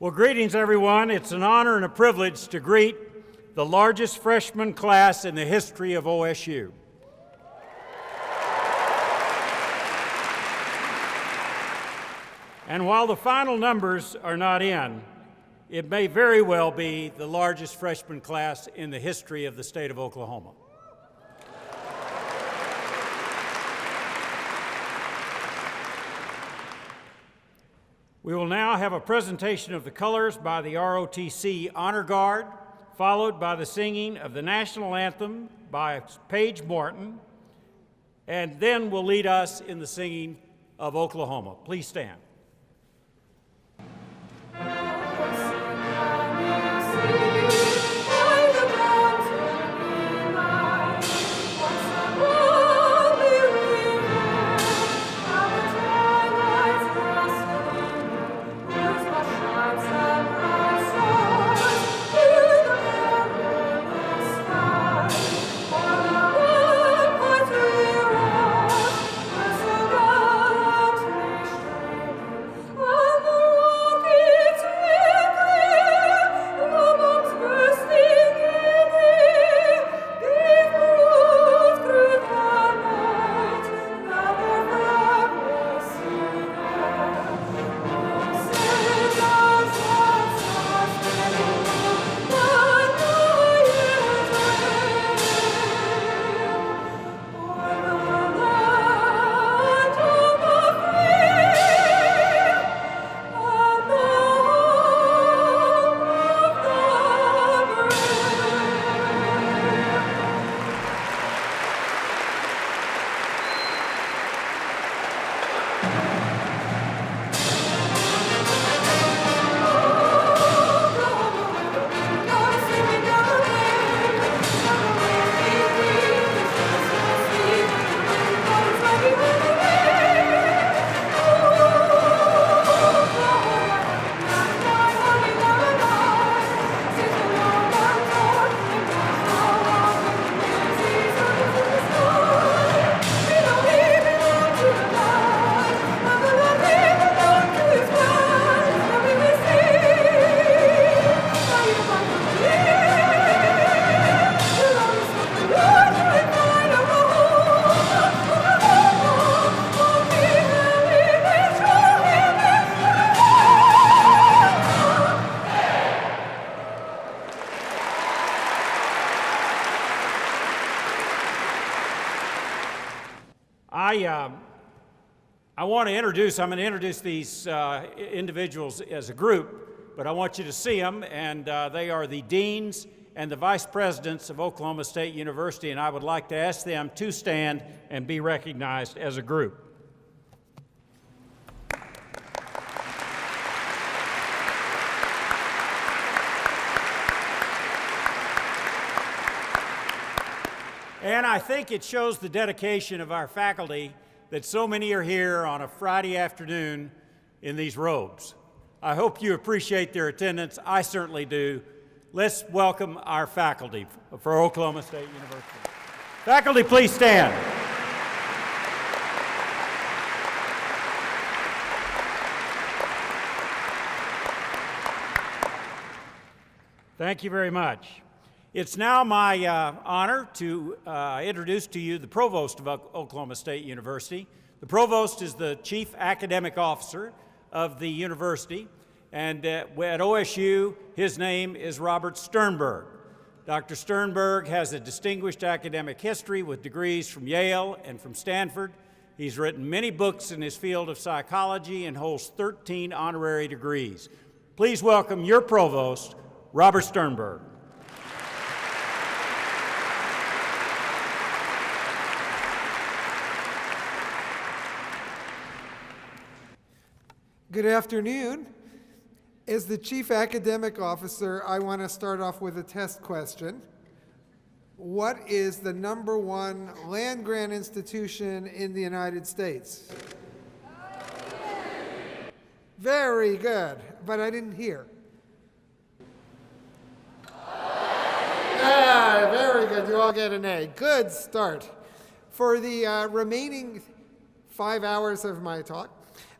Well, greetings, everyone. It's an honor and a privilege to greet the largest freshman class in the history of OSU. And while the final numbers are not in, it may very well be the largest freshman class in the history of the state of Oklahoma. We will now have a presentation of the colors by the ROTC Honor Guard, followed by the singing of the national anthem by Paige Morton, and then will lead us in the singing of Oklahoma. Please stand. I'm going to introduce these individuals as a group, but I want you to see them, and they are the deans and the vice presidents of Oklahoma State University, and I would like to ask them to stand and be recognized as a group. And I think it shows the dedication of our faculty that so many are here on a Friday afternoon in these robes. I hope you appreciate their attendance. I certainly do. Let's welcome our faculty for Oklahoma State University. Faculty, please stand. Thank you very much. It's now my honor to introduce to you the Provost of Oklahoma State University. The Provost is the Chief Academic Officer of the university, and at OSU, his name is Robert Sternberg. Dr. Sternberg has a distinguished academic history with degrees from Yale and from Stanford. He's written many books in his field of psychology and holds 13 honorary degrees. Please welcome your Provost, Robert Sternberg. Good afternoon. As the Chief Academic Officer, I want to start off with a test question. What is the #1 land-grant institution in the United States? Very good, but I didn't hear. Very good, you all get an A. Good start. For the remaining 5 hours of my talk,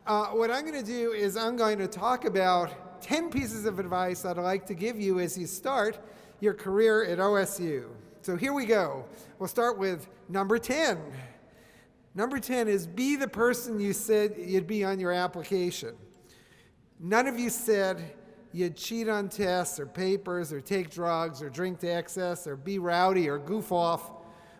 what I'm going to do is I'm going to talk about 10 pieces of advice I'd like to give you as you start your career at OSU. So here we go. We'll start with number 10. Number 10 is be the person you said you'd be on your application. None of you said you'd cheat on tests or papers or take drugs or drink to excess or be rowdy or goof off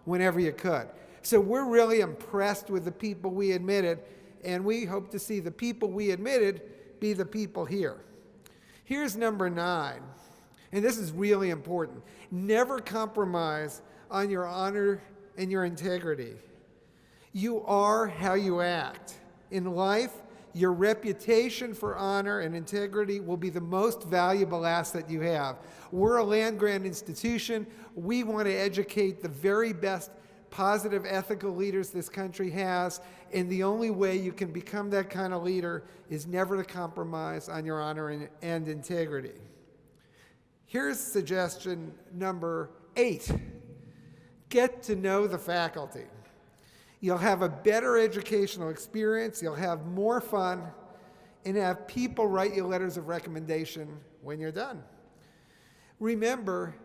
whenever you could. So we're really impressed with the people we admitted, and we hope to see the people we admitted be the people here. Here's number 9, and this is really important. Never compromise on your honor and your integrity. You are how you act. In life, your reputation for honor and integrity will be the most valuable asset you have. We're a land-grant institution. We want to educate the very best positive ethical leaders this country has, and the only way you can become that kind of leader is never to compromise on your honor and integrity. Here's suggestion number 8. Get to know the faculty. You'll have a better educational experience, you'll have more fun, and have people write you letters of recommendation when you're done. Remember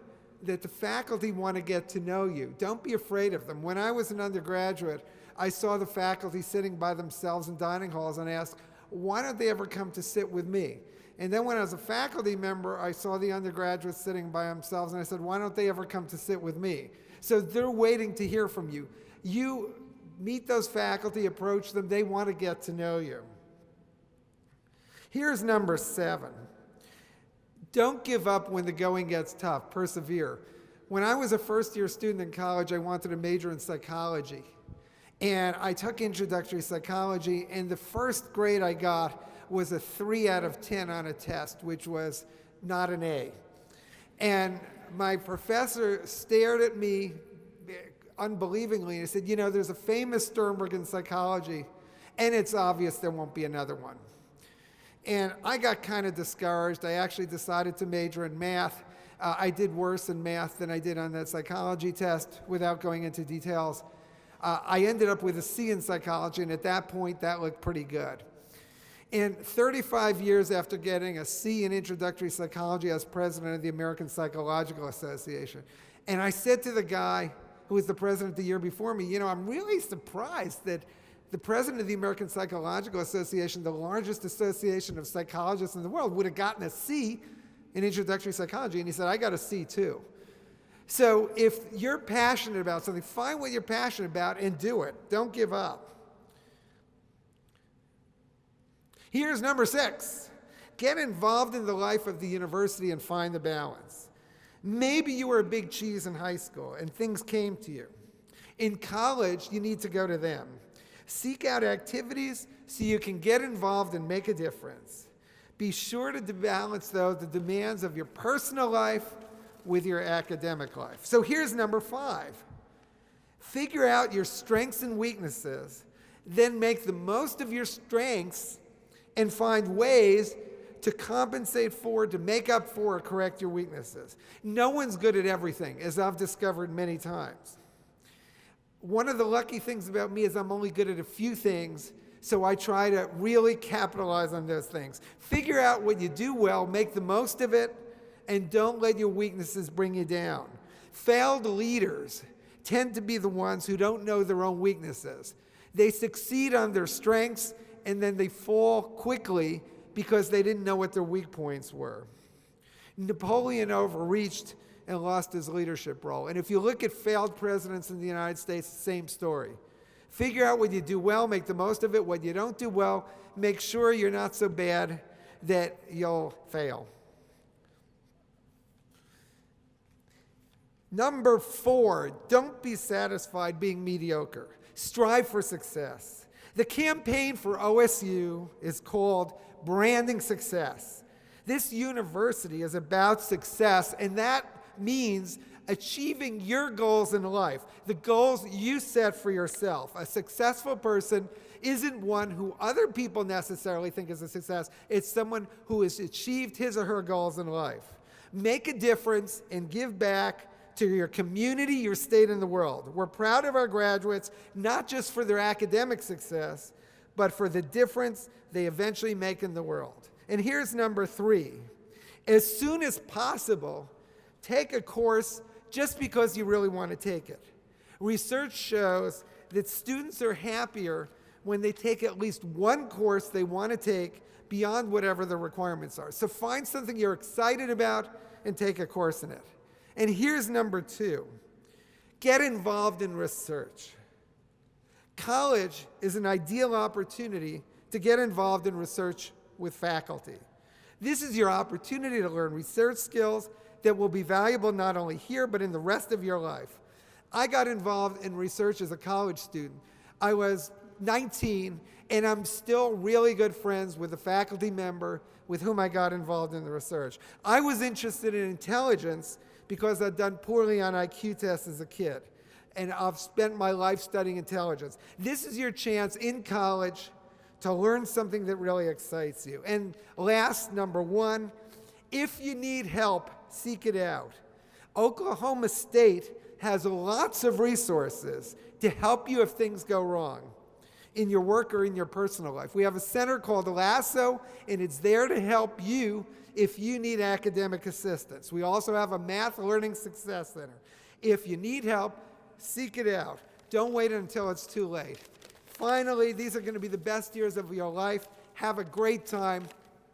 that the faculty want to get to know you. Don't be afraid of them. When I was an undergraduate, I saw the faculty sitting by themselves in dining halls and asked, why don't they ever come to sit with me? And then when I was a faculty member, I saw the undergraduates sitting by themselves and I said, why don't they ever come to sit with me? So they're waiting to hear from you. You meet those faculty, approach them, they want to get to know you. Here's number 7. Don't give up when the going gets tough, persevere. When I was a first-year student in college, I wanted to major in psychology. And I took introductory psychology, and the first grade I got was a 3 out of 10 on a test, which was not an A. And my professor stared at me unbelievingly and said, you know, there's a famous Sternberg in psychology, and it's obvious there won't be another one. And I got kind of discouraged. I actually decided to major in math. I did worse in math than I did on that psychology test without going into details. I ended up with a C in psychology, and at that point, that looked pretty good. And 35 years after getting a C in introductory psychology, I was president of the American Psychological Association. And I said to the guy who was the president the year before me, you know, I'm really surprised that the president of the American Psychological Association, the largest association of psychologists in the world, would have gotten a C in introductory psychology. And he said, I got a C too. So if you're passionate about something, find what you're passionate about and do it. Don't give up. Here's number 6. Get involved in the life of the university and find the balance. Maybe you were a big cheese in high school and things came to you. In college, you need to go to them. Seek out activities so you can get involved and make a difference. Be sure to balance, though, the demands of your personal life with your academic life. So here's number 5. Figure out your strengths and weaknesses, then make the most of your strengths and find ways to compensate for, to make up for, or correct your weaknesses. No one's good at everything, as I've discovered many times. One of the lucky things about me is I'm only good at a few things, so I try to really capitalize on those things. Figure out what you do well, make the most of it, and don't let your weaknesses bring you down. Failed leaders tend to be the ones who don't know their own weaknesses. They succeed on their strengths, and then they fall quickly because they didn't know what their weak points were. Napoleon overreached and lost his leadership role. And if you look at failed presidents in the United States, same story. Figure out what you do well, make the most of it. What you don't do well, make sure you're not so bad that you'll fail. Number 4, don't be satisfied being mediocre. Strive for success. The campaign for OSU is called Branding Success. This university is about success, and that means achieving your goals in life, the goals you set for yourself. A successful person isn't one who other people necessarily think is a success. It's someone who has achieved his or her goals in life. Make a difference and give back to your community, your state, and the world. We're proud of our graduates, not just for their academic success, but for the difference they eventually make in the world. And here's number 3. As soon as possible, take a course just because you really want to take it. Research shows that students are happier when they take at least one course they want to take beyond whatever the requirements are. So find something you're excited about and take a course in it. And here's number 2. Get involved in research. College is an ideal opportunity to get involved in research with faculty. This is your opportunity to learn research skills that will be valuable not only here, but in the rest of your life. I got involved in research as a college student. I was 19, and I'm still really good friends with a faculty member with whom I got involved in the research. I was interested in intelligence because I'd done poorly on IQ tests as a kid, and I've spent my life studying intelligence. This is your chance in college to learn something that really excites you. And last, number 1, if you need help, seek it out. Oklahoma State has lots of resources to help you if things go wrong in your work or in your personal life. We have a center called LASSO, and it's there to help you if you need academic assistance. We also have a Math Learning Success Center. If you need help, seek it out. Don't wait until it's too late. Finally, these are going to be the best years of your life. Have a great time.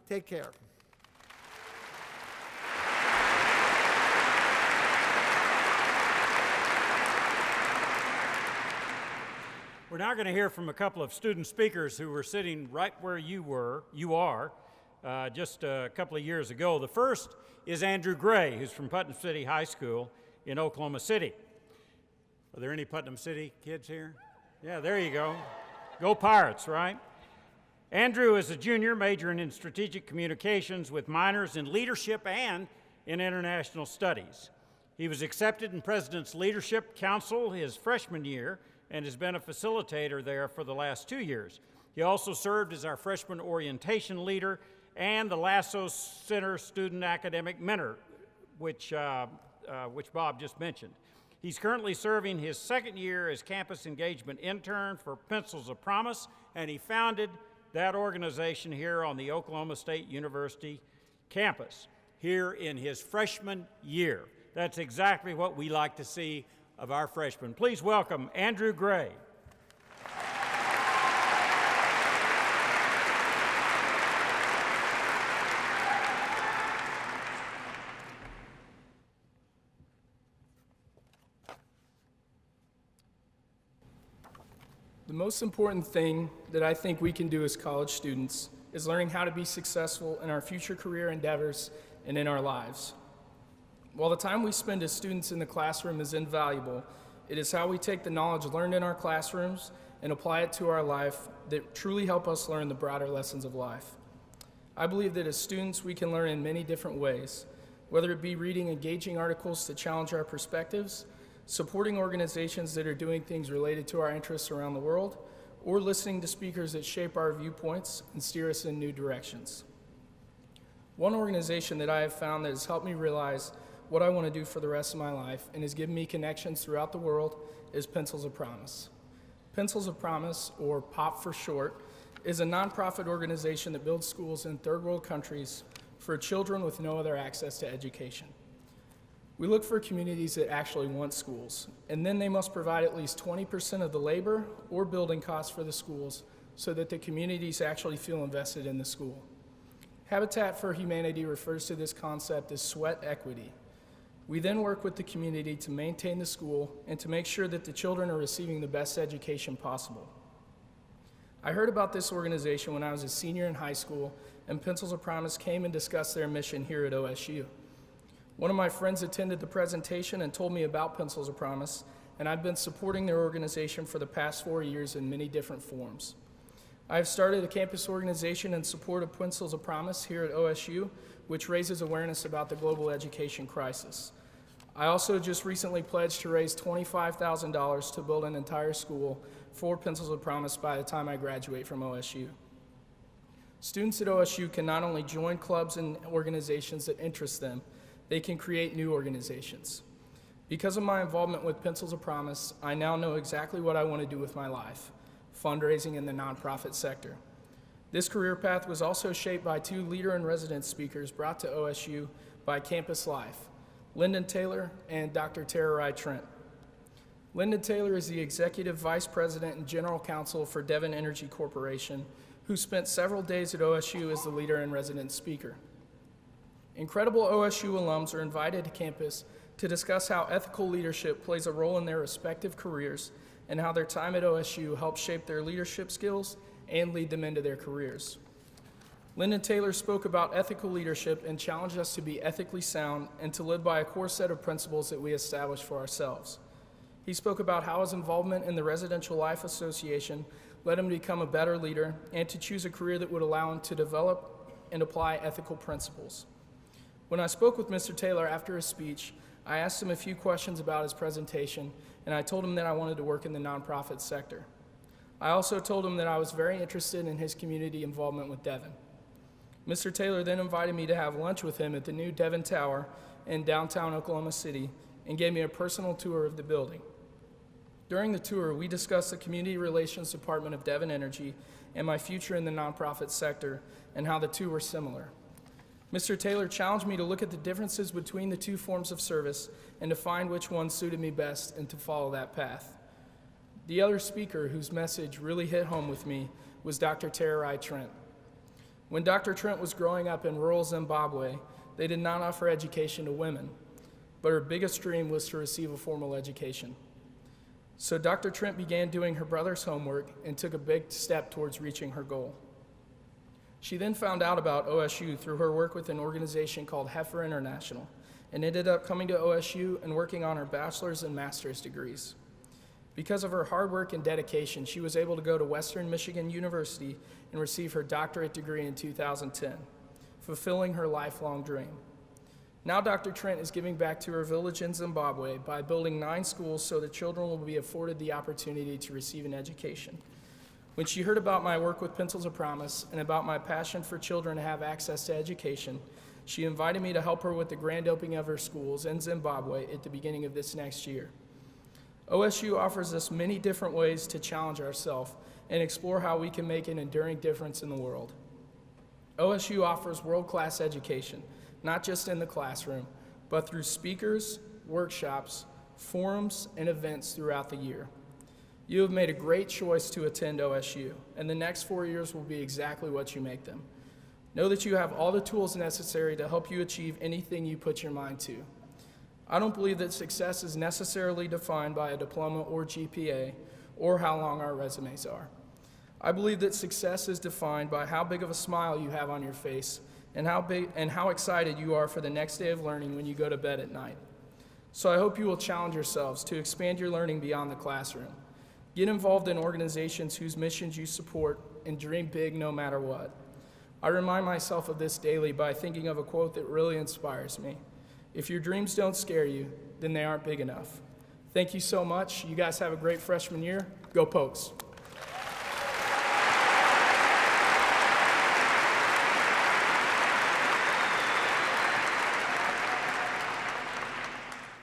Take care. We're now going to hear from a couple of student speakers who were sitting right where you are, just a couple of years ago. The first is Andrew Gray, who's from Putnam City High School in Oklahoma City. Are there any Putnam City kids here? Yeah, there you go. Go Pirates, right? Andrew is a junior majoring in strategic communications with minors in leadership and in international studies. He was accepted in President's Leadership Council his freshman year and has been a facilitator there for the last 2 years. He also served as our freshman orientation leader and the LASSO Center Student Academic Mentor, which Bob just mentioned. He's currently serving his 2nd year as campus engagement intern for Pencils of Promise, and he founded that organization here on the Oklahoma State University campus here in his freshman year. That's exactly what we like to see of our freshmen. Please welcome Andrew Gray. The most important thing that I think we can do as college students is learning how to be successful in our future career endeavors and in our lives. While the time we spend as students in the classroom is invaluable, it is how we take the knowledge learned in our classrooms and apply it to our life that truly help us learn the broader lessons of life. I believe that as students we can learn in many different ways, whether it be reading engaging articles to challenge our perspectives, supporting organizations that are doing things related to our interests around the world, or listening to speakers that shape our viewpoints and steer us in new directions. One organization that I have found that has helped me realize what I want to do for the rest of my life and has given me connections throughout the world is Pencils of Promise. Pencils of Promise, or POP for short, is a nonprofit organization that builds schools in third world countries for children with no other access to education. We look for communities that actually want schools, and then they must provide at least 20% of the labor or building costs for the schools so that the communities actually feel invested in the school. Habitat for Humanity refers to this concept as sweat equity. We then work with the community to maintain the school and to make sure that the children are receiving the best education possible. I heard about this organization when I was a senior in high school, and Pencils of Promise came and discussed their mission here at OSU. One of my friends attended the presentation and told me about Pencils of Promise, and I've been supporting their organization for the past 4 years in many different forms. I've started a campus organization in support of Pencils of Promise here at OSU, which raises awareness about the global education crisis. I also just recently pledged to raise $25,000 to build an entire school for Pencils of Promise by the time I graduate from OSU. Students at OSU can not only join clubs and organizations that interest them, they can create new organizations. Because of my involvement with Pencils of Promise, I now know exactly what I want to do with my life: fundraising in the nonprofit sector. This career path was also shaped by two leader-in-residence speakers brought to OSU by Campus Life, Lyndon Taylor and Dr. Tara Wright Trent. Lyndon Taylor is the Executive Vice President and General Counsel for Devon Energy Corporation, who spent several days at OSU as the leader-in-residence speaker. Incredible OSU alums are invited to campus to discuss how ethical leadership plays a role in their respective careers and how their time at OSU helps shape their leadership skills and lead them into their careers. Lyndon Taylor spoke about ethical leadership and challenged us to be ethically sound and to live by a core set of principles that we establish for ourselves. He spoke about how his involvement in the Residential Life Association led him to become a better leader and to choose a career that would allow him to develop and apply ethical principles. When I spoke with Mr. Taylor after his speech, I asked him a few questions about his presentation, and I told him that I wanted to work in the nonprofit sector. I also told him that I was very interested in his community involvement with Devon. Mr. Taylor then invited me to have lunch with him at the new Devon Tower in downtown Oklahoma City and gave me a personal tour of the building. During the tour, we discussed the Community Relations Department of Devon Energy and my future in the nonprofit sector and how the two were similar. Mr. Taylor challenged me to look at the differences between the two forms of service and to find which one suited me best and to follow that path. The other speaker whose message really hit home with me was Dr. Tara Wright Trent. When Dr. Trent was growing up in rural Zimbabwe, they did not offer education to women, but her biggest dream was to receive a formal education. So Dr. Trent began doing her brother's homework and took a big step towards reaching her goal. She then found out about OSU through her work with an organization called Heifer International and ended up coming to OSU and working on her bachelor's and master's degrees. Because of her hard work and dedication, she was able to go to Western Michigan University and receive her doctorate degree in 2010, fulfilling her lifelong dream. Now Dr. Trent is giving back to her village in Zimbabwe by building 9 schools so that children will be afforded the opportunity to receive an education. When she heard about my work with Pencils of Promise and about my passion for children to have access to education, she invited me to help her with the grand opening of her schools in Zimbabwe at the beginning of this next year. OSU offers us many different ways to challenge ourselves and explore how we can make an enduring difference in the world. OSU offers world-class education, not just in the classroom, but through speakers, workshops, forums, and events throughout the year. You have made a great choice to attend OSU, and the next 4 years will be exactly what you make them. Know that you have all the tools necessary to help you achieve anything you put your mind to. I don't believe that success is necessarily defined by a diploma or GPA or how long our resumes are. I believe that success is defined by how big of a smile you have on your face and how excited you are for the next day of learning when you go to bed at night. So I hope you will challenge yourselves to expand your learning beyond the classroom. Get involved in organizations whose missions you support and dream big no matter what. I remind myself of this daily by thinking of a quote that really inspires me. If your dreams don't scare you, then they aren't big enough. Thank you so much. You guys have a great freshman year. Go Pokes.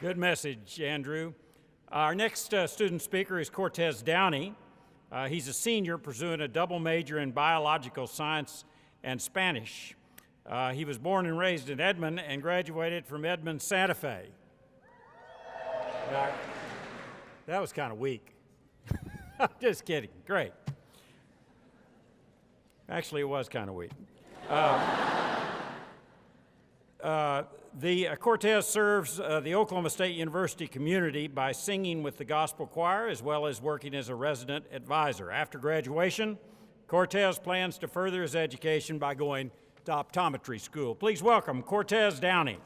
Good message, Andrew. Our next student speaker is Cortez Downey. He's a senior pursuing a double major in biological science and Spanish. He was born and raised in Edmond and graduated from Edmond Santa Fe. That was kind of weak. I'm just kidding. Great. Actually, it was kind of weak. Cortez serves the Oklahoma State University community by singing with the gospel choir as well as working as a resident advisor. After graduation, Cortez plans to further his education by going to optometry school. Please welcome Cortez Downey.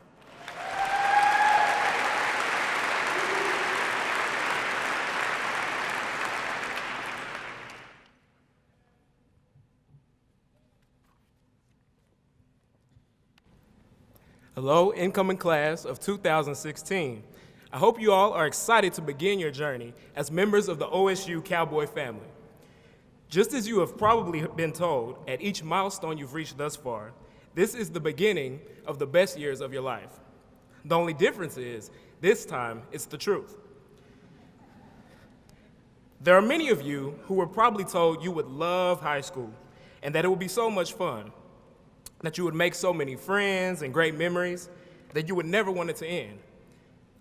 Hello, incoming class of 2016. I hope you all are excited to begin your journey as members of the OSU Cowboy family. Just as you have probably been told at each milestone you've reached thus far, this is the beginning of the best years of your life. The only difference is, this time, it's the truth. There are many of you who were probably told you would love high school, and that it would be so much fun, that you would make so many friends and great memories that you would never want it to end.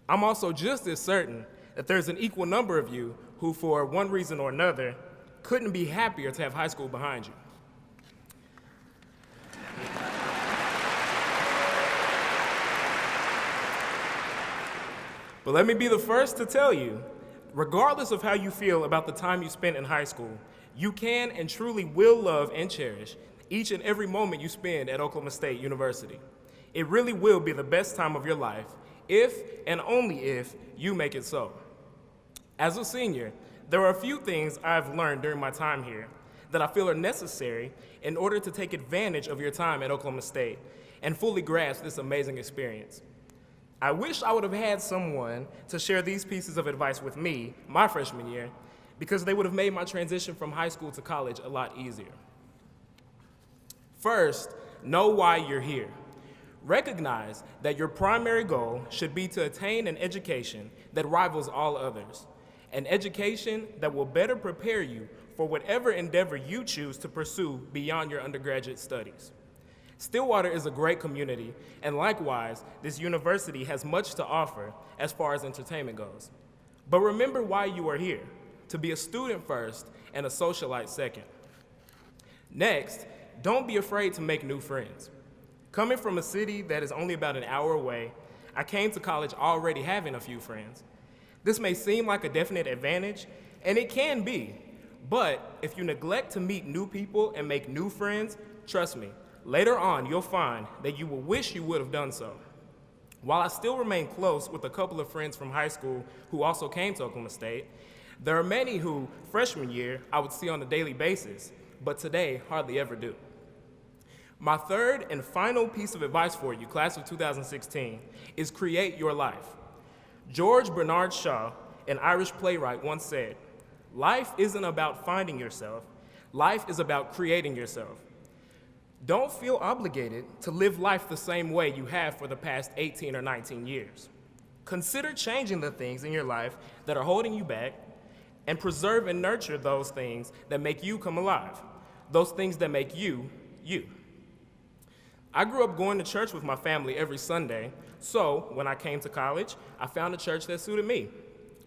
I'm also just as certain that there's an equal number of you who, for one reason or another, couldn't be happier to have high school behind you. But let me be the first to tell you, regardless of how you feel about the time you spent in high school, you can and truly will love and cherish each and every moment you spend at Oklahoma State University. It really will be the best time of your life if and only if you make it so. As a senior, there are a few things I've learned during my time here that I feel are necessary in order to take advantage of your time at Oklahoma State and fully grasp this amazing experience. I wish I would have had someone to share these pieces of advice with me my freshman year, because they would have made my transition from high school to college a lot easier. First, know why you're here. Recognize that your primary goal should be to attain an education that rivals all others, an education that will better prepare you for whatever endeavor you choose to pursue beyond your undergraduate studies. Stillwater is a great community, and likewise, this university has much to offer as far as entertainment goes. But remember why you are here, to be a student first and a socialite second. Next, don't be afraid to make new friends. Coming from a city that is only about an hour away, I came to college already having a few friends. This may seem like a definite advantage, and it can be, but if you neglect to meet new people and make new friends, trust me, later on you'll find that you will wish you would have done so. While I still remain close with a couple of friends from high school who also came to Oklahoma State, there are many who, freshman year, I would see on a daily basis, but today hardly ever do. My third and final piece of advice for you, class of 2016, is create your life. George Bernard Shaw, an Irish playwright, once said, "Life isn't about finding yourself, life is about creating yourself." Don't feel obligated to live life the same way you have for the past 18 or 19 years. Consider changing the things in your life that are holding you back, and preserve and nurture those things that make you come alive, those things that make you, you. I grew up going to church with my family every Sunday, so when I came to college, I found a church that suited me.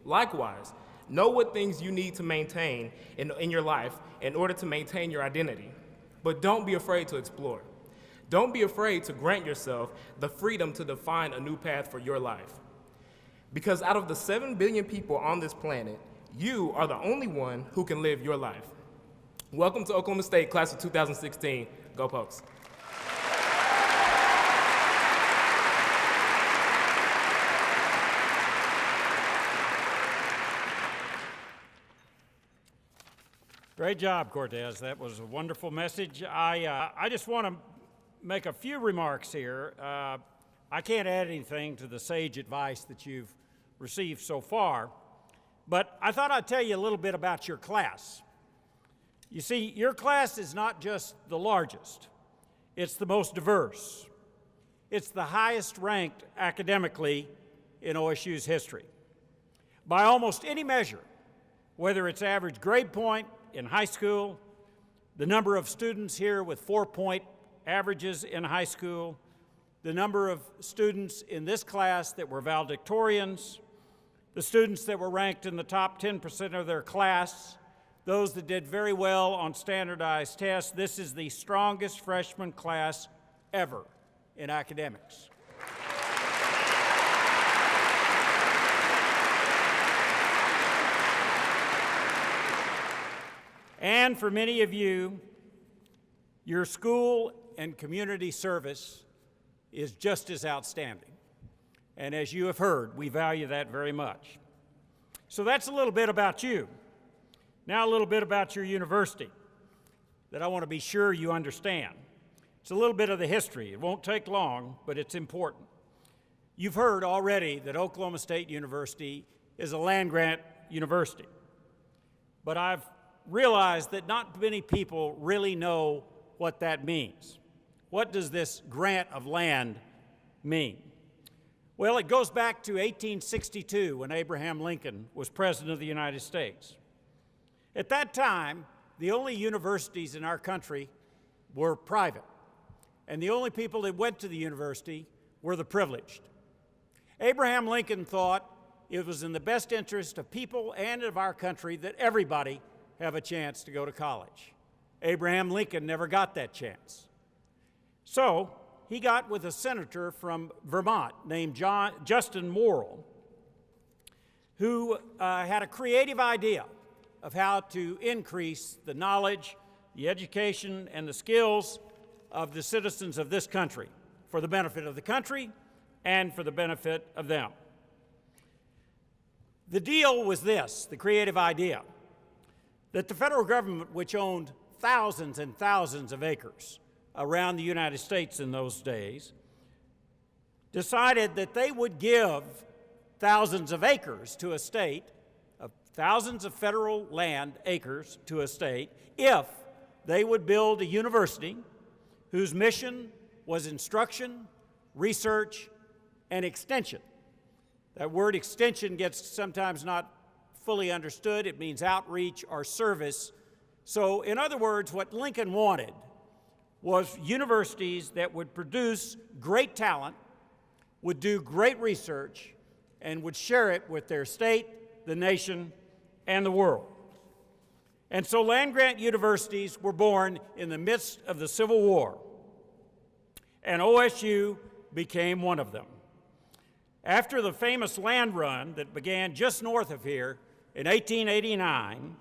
Likewise, know what things you need to maintain in your life in order to maintain your identity, but don't be afraid to explore. Don't be afraid to grant yourself the freedom to define a new path for your life. Because out of the 7 billion people on this planet, you are the only one who can live your life. Welcome to Oklahoma State, class of 2016. Go Pokes. Great job, Cortez. That was a wonderful message. I just want to make a few remarks here. I can't add anything to the sage advice that you've received so far, but I thought I'd tell you a little bit about your class. You see, your class is not just the largest, it's the most diverse. It's the highest ranked academically in OSU's history. By almost any measure, whether it's average grade point in high school, the number of students here with 4-point averages in high school, the number of students in this class that were valedictorians, the students that were ranked in the top 10% of their class, those that did very well on standardized tests. This is the strongest freshman class ever in academics. And for many of you, your school and community service is just as outstanding. And as you have heard, we value that very much. So that's a little bit about you. Now a little bit about your university that I want to be sure you understand. It's a little bit of the history. It won't take long, but it's important. You've heard already that Oklahoma State University is a land-grant university. But I've realized that not many people really know what that means. What does this grant of land mean? Well, it goes back to 1862 when Abraham Lincoln was President of the United States. At that time, the only universities in our country were private, and the only people that went to the university were the privileged. Abraham Lincoln thought it was in the best interest of people and of our country that everybody have a chance to go to college. Abraham Lincoln never got that chance. So he got with a senator from Vermont named Justin Morrill, who had a creative idea of how to increase the knowledge, the education, and the skills of the citizens of this country for the benefit of the country and for the benefit of them. The deal was this, the creative idea, that the federal government, which owned thousands and thousands of acres around the United States in those days, decided that they would give thousands of acres to a state, thousands of federal land acres to a state, if they would build a university whose mission was instruction, research, and extension. That word extension gets sometimes not fully understood. It means outreach or service. So, in other words, what Lincoln wanted was universities that would produce great talent, would do great research, and would share it with their state, the nation, and the world. And so land-grant universities were born in the midst of the Civil War, and OSU became one of them. After the famous land run that began just north of here in 1889,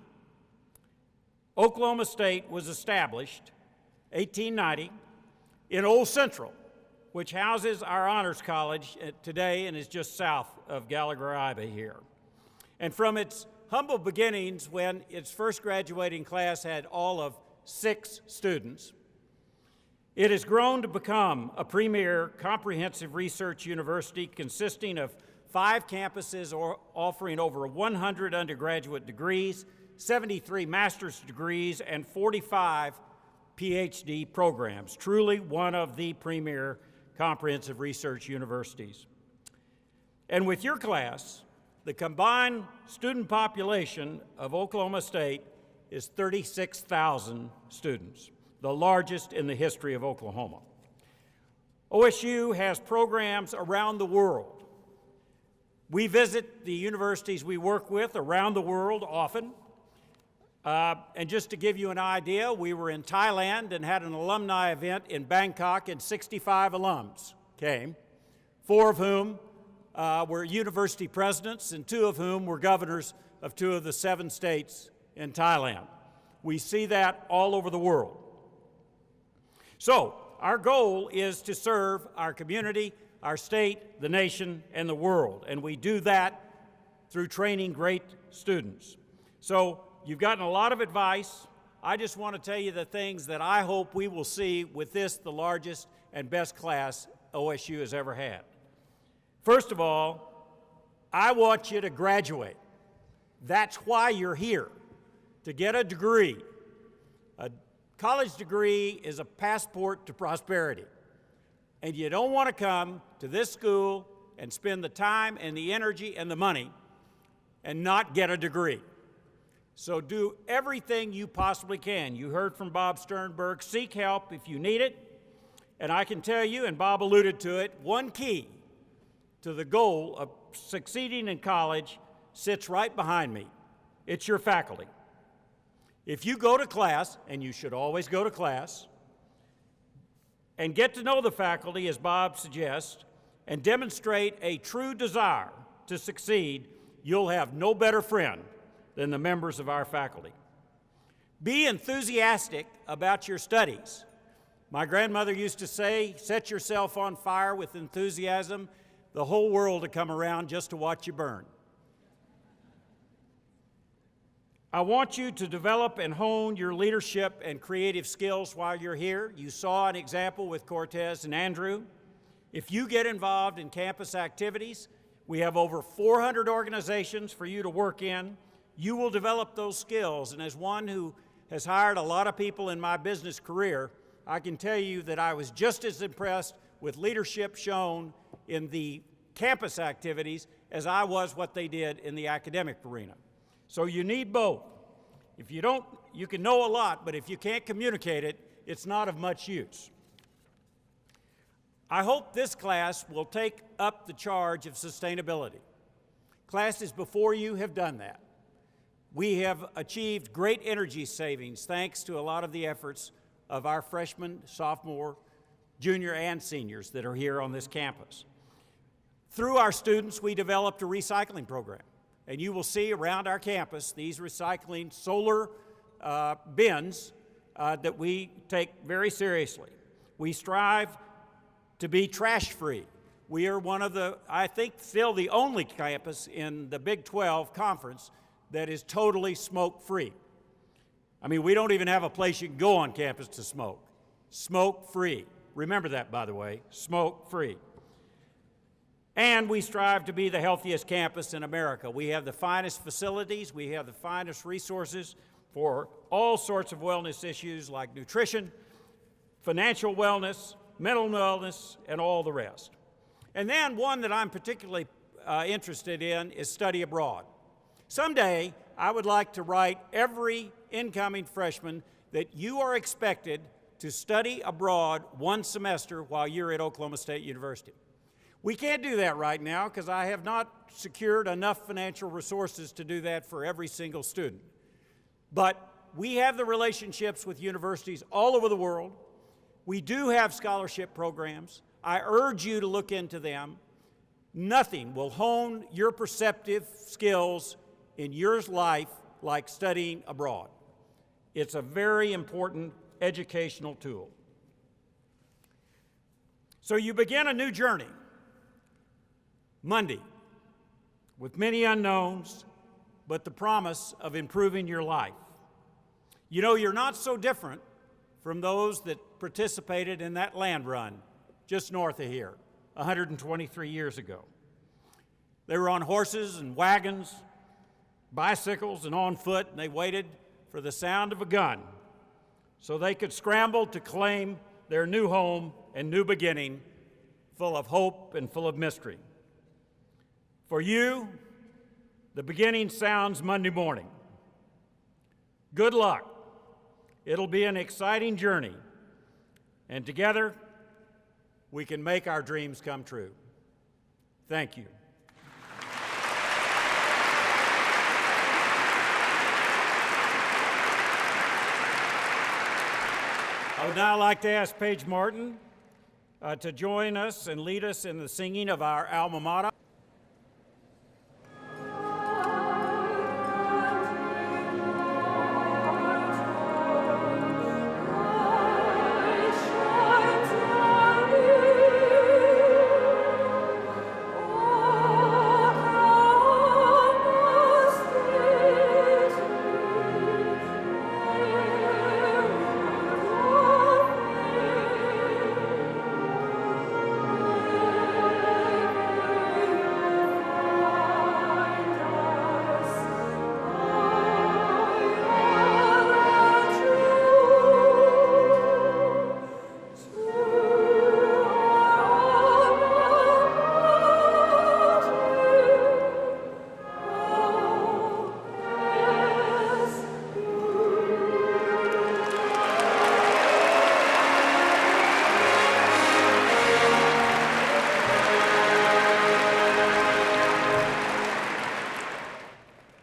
Oklahoma State was established, 1890, in Old Central, which houses our honors college today and is just south of Gallagher-Iba here. And from its humble beginnings, when its first graduating class had all of 6 students, it has grown to become a premier comprehensive research university consisting of 5 campuses offering over 100 undergraduate degrees, 73 master's degrees, and 45 PhD programs. Truly one of the premier comprehensive research universities. And with your class, the combined student population of Oklahoma State is 36,000 students, the largest in the history of Oklahoma. OSU has programs around the world. We visit the universities we work with around the world often. And just to give you an idea, we were in Thailand and had an alumni event in Bangkok, and 65 alums came, 4 of whom were university presidents and 2 of whom were governors of 2 of the 7 states in Thailand. We see that all over the world. So our goal is to serve our community, our state, the nation, and the world, and we do that through training great students. So you've gotten a lot of advice. I just want to tell you the things that I hope we will see with this, the largest and best class OSU has ever had. First of all, I want you to graduate. That's why you're here, to get a degree. A college degree is a passport to prosperity. And you don't want to come to this school and spend the time and the energy and the money and not get a degree. So do everything you possibly can. You heard from Bob Sternberg. Seek help if you need it. And I can tell you, and Bob alluded to it, one key to the goal of succeeding in college sits right behind me. It's your faculty. If you go to class, and you should always go to class, and get to know the faculty, as Bob suggests, and demonstrate a true desire to succeed, you'll have no better friend than the members of our faculty. Be enthusiastic about your studies. My grandmother used to say, set yourself on fire with enthusiasm, the whole world will come around just to watch you burn. I want you to develop and hone your leadership and creative skills while you're here. You saw an example with Cortez and Andrew. If you get involved in campus activities, we have over 400 organizations for you to work in. You will develop those skills, and as one who has hired a lot of people in my business career, I can tell you that I was just as impressed with leadership shown in the campus activities as I was what they did in the academic arena. So you need both. If you don't, you can know a lot, but if you can't communicate it, it's not of much use. I hope this class will take up the charge of sustainability. Classes before you have done that. We have achieved great energy savings thanks to a lot of the efforts of our freshmen, sophomore, junior, and seniors that are here on this campus. Through our students, we developed a recycling program, and you will see around our campus these recycling solar bins that we take very seriously. We strive to be trash-free. We are one of the, I think, still the only campus in the Big 12 conference that is totally smoke-free. I mean, we don't even have a place you can go on campus to smoke. Smoke-free. Remember that, by the way, smoke-free. And we strive to be the healthiest campus in America. We have the finest facilities, we have the finest resources for all sorts of wellness issues like nutrition, financial wellness, mental wellness, and all the rest. And then one that I'm particularly interested in is study abroad. Someday, I would like to write every incoming freshman that you are expected to study abroad one semester while you're at Oklahoma State University. We can't do that right now because I have not secured enough financial resources to do that for every single student. But we have the relationships with universities all over the world. We do have scholarship programs. I urge you to look into them. Nothing will hone your perceptive skills in your life like studying abroad. It's a very important educational tool. So you begin a new journey Monday with many unknowns, but the promise of improving your life. You know, you're not so different from those that participated in that land run just north of here 123 years ago. They were on horses and wagons, bicycles, and on foot, and they waited for the sound of a gun so they could scramble to claim their new home and new beginning, full of hope and full of mystery. For you, the beginning sounds Monday morning. Good luck. It'll be an exciting journey, and together we can make our dreams come true. Thank you. I would now like to ask Paige Martin to join us and lead us in the singing of our alma mater.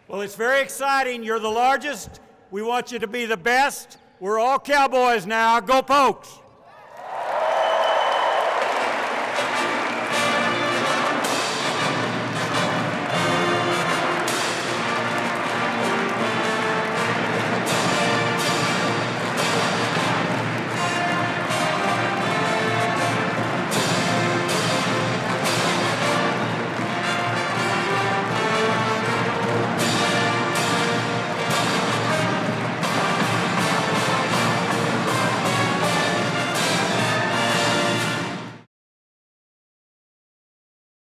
Well, it's very exciting. You're the largest. We want you to be the best. We're all Cowboys now. Go Pokes!